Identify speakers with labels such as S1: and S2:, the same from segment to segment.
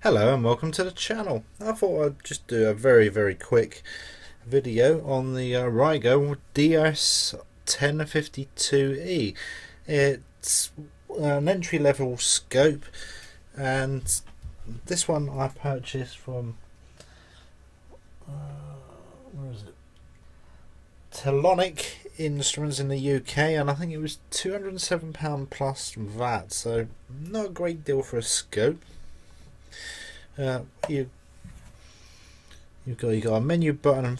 S1: Hello and welcome to the channel. I thought I'd just do a very quick video on the Rigol DS1052E. It's an entry level scope, and this one I purchased from where is it? Telonic Instruments in the UK, and I think it was £207 plus VAT, so not a great deal for a scope. You've got a menu button and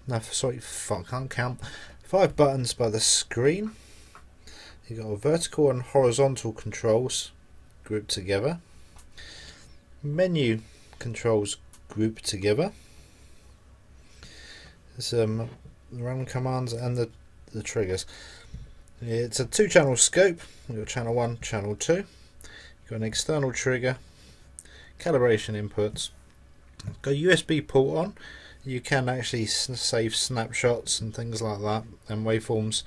S1: I can't count, 5 buttons by the screen. You've got a vertical and horizontal controls grouped together, menu controls grouped together. There's the run commands and the triggers. It's a 2-channel scope. You've got channel 1, channel 2. You've got an external trigger, calibration inputs, got a USB port on. You can actually save snapshots and things like that and waveforms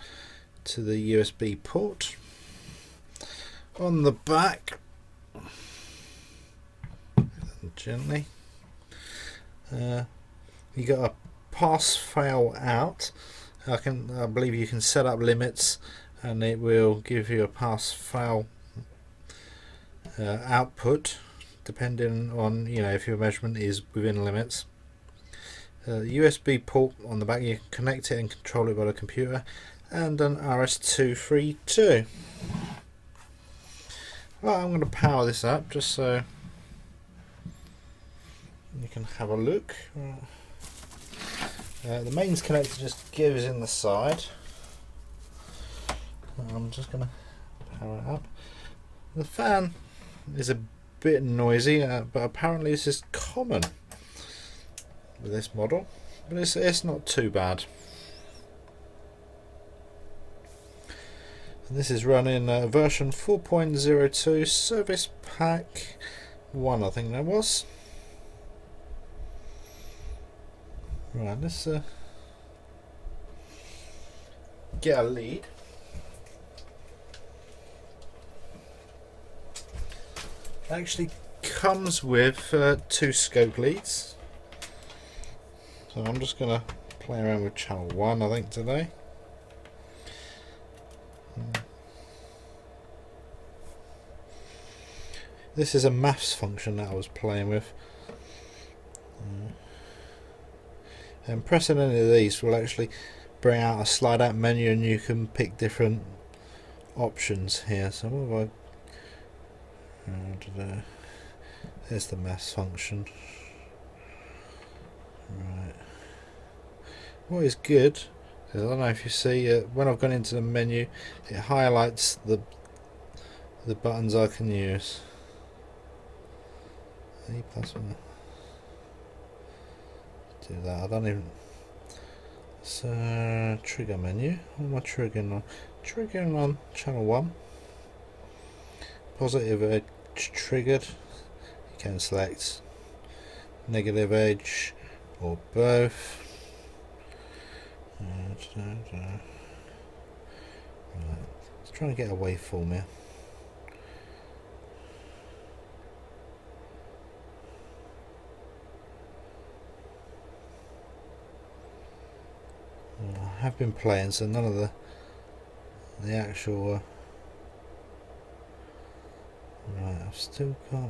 S1: to the USB port. On the back, gently, you got a pass fail out. I believe you can set up limits and it will give you a pass fail output depending on if your measurement is within limits. USB port on the back, you can connect it and control it by the computer, and an RS232. Well, I'm going to power this up just so you can have a look. The mains connector just goes in the side. I'm just going to power it up. The fan is a bit noisy, but apparently this is common with this model, but it's not too bad. And this is running version 4.02 service pack 1, I think that was. Right, let's get a lead. Actually comes with 2 scope leads, so I'm just going to play around with channel 1 I think today. This is a maths function that I was playing with, and pressing any of these will actually bring out a slide out menu and you can pick different options here. So what have I there's the maths function. Right. What is good is, I don't know if you see, when I've gone into the menu, it highlights the buttons I can use. E plus 1. Do that. I don't even. So trigger menu. What am I triggering on? Triggering on channel 1. Positive edge triggered. You can select negative edge or both. Right. Let's try and get a waveform here. I have been playing, so none of the actual right, I've still got.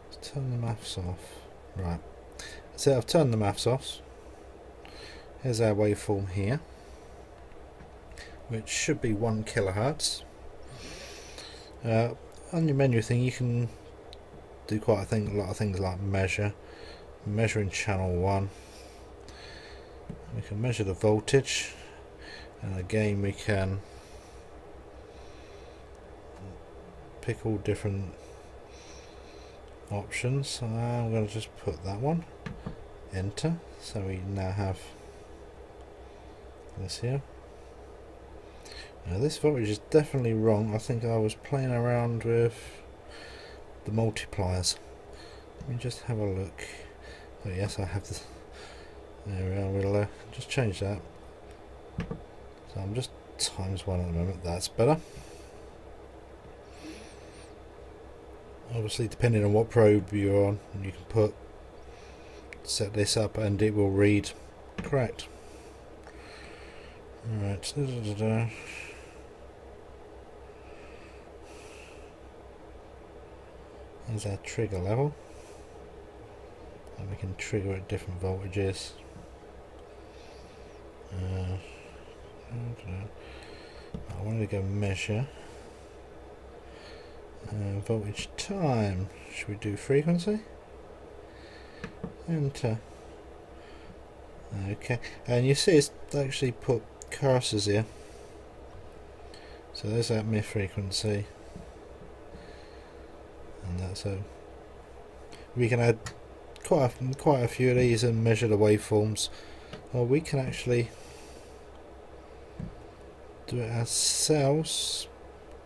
S1: Let's turn the maths off. Right, so I've turned the maths off. Here's our waveform here, which should be 1 kilohertz. On your menu thing, you can do a lot of things like measuring channel 1. We can measure the voltage, and again we can pick all different options. So I'm going to just put that one, enter, so we now have this here. Now this voltage is definitely wrong. I think I was playing around with the multipliers. Let me just have a look. Oh yes, I have this. There we are. We'll just change that. So I'm just ×1 at the moment. That's better. Obviously, depending on what probe you're on, you can set this up and it will read correct. Alright, there's our trigger level, and we can trigger at different voltages. I wanted to go measure voltage time. Should we do frequency? Enter. Okay, and you see it's actually put cursors here. So there's that mid frequency, and that's so we can add quite a few of these and measure the waveforms, or we can actually do it ourselves.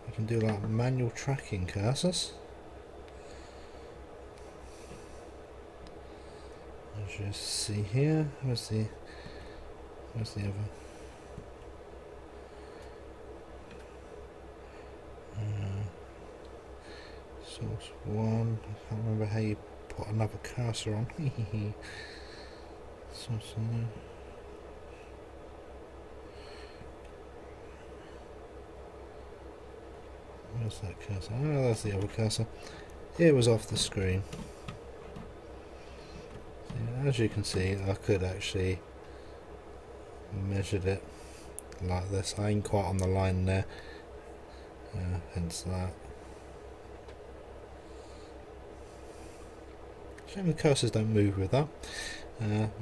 S1: We can do like manual tracking cursors. As you see here, where's the other? Source 1. I can't remember how you put another cursor on. Source 1. Where's that cursor? Oh, that's the other cursor. It was off the screen. So, as you can see, I could actually measure it like this. I ain't quite on the line there, hence that. Shame the cursors don't move with that.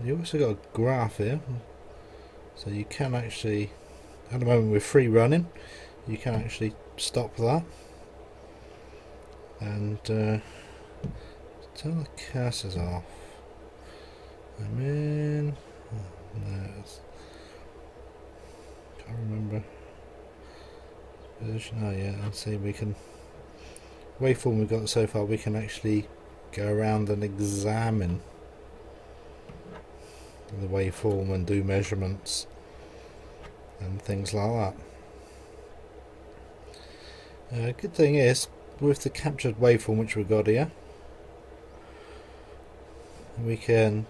S1: You also got a graph here, so you can actually, at the moment we're free running, you can actually stop that and turn the cursors off. I'm in. No, can't remember position. Oh yeah, I'll see. We can waveform we've got so far. We can actually go around and examine the waveform and do measurements and things like that. Good thing is, with the captured waveform which we've got here, we can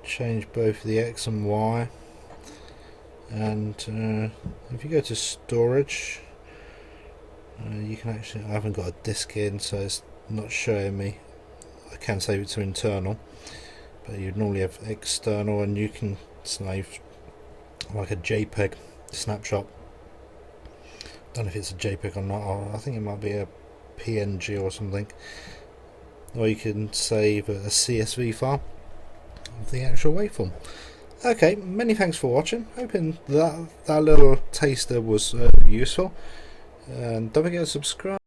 S1: change both the X and Y, and if you go to storage, you can actually, I haven't got a disk in so it's not showing me. I can save it to internal, but you'd normally have external, and you can save like a JPEG snapshot. Don't know if it's a JPEG or not, I think it might be a PNG or something, or you can save a CSV file of the actual waveform. Okay, many thanks for watching. Hoping that little taster was useful, and don't forget to subscribe.